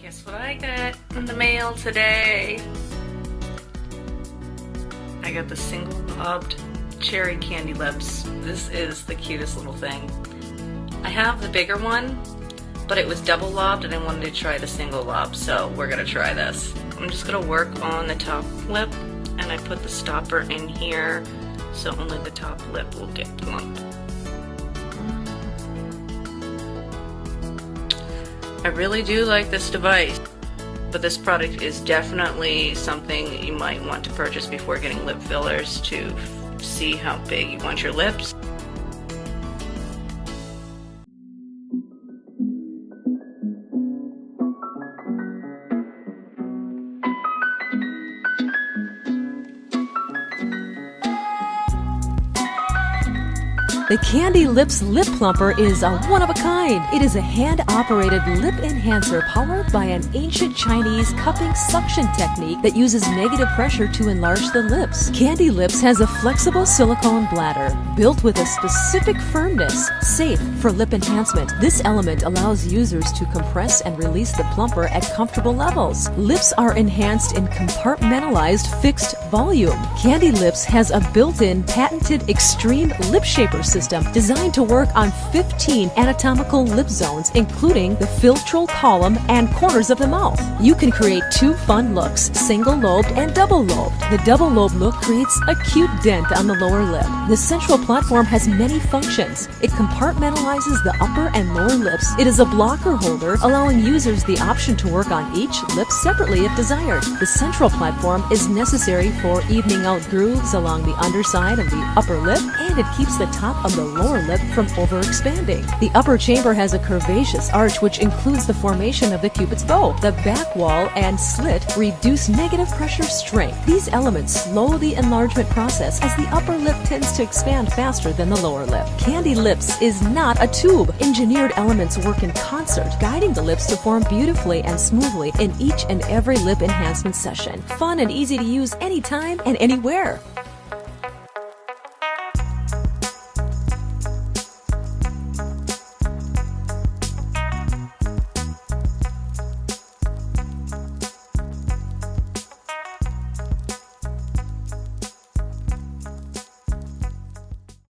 Guess what I got in the mail today? I got the single-lobed cherry CandyLipz. This is the cutest little thing. I have the bigger one, but it was double-lobed and I wanted to try the single-lob, so we're gonna try this. I'm just gonna work on the top lip, and I put the stopper in here so only the top lip will get plump. I really do like this device, but this product is definitely something you might want to purchase before getting lip fillers to see how big you want your lips. The CandyLipz Lip Plumper is a one-of-a-kind. It is a hand-operated lip enhancer powered by an ancient Chinese cupping suction technique that uses negative pressure to enlarge the lips. CandyLipz has a flexible silicone bladder built with a specific firmness, safe for lip enhancement. This element allows users to compress and release the plumper at comfortable levels. Lips are enhanced in compartmentalized fixed volume. CandyLipz has a built-in patented extreme lip shaper system designed to work on 15 anatomical lip zones, including the philtral column and corners of the mouth. You can create two fun looks, single-lobed and double-lobed. The double-lobed look creates a cute dent on the lower lip. The central platform has many functions. It compartmentalizes the upper and lower lips. It is a blocker holder, allowing users the option to work on each lip separately if desired. The central platform is necessary for evening out grooves along the underside of the upper lip, and it keeps the top of the lower lip from overexpanding. The upper chamber has a curvaceous arch which includes the formation of the cupid's bow. The back wall and slit reduce negative pressure strength. These elements slow the enlargement process as the upper lip tends to expand faster than the lower lip. CandyLipz is not a tube. Engineered elements work in concert, guiding the lips to form beautifully and smoothly in each and every lip enhancement session. Fun and easy to use anytime and anywhere.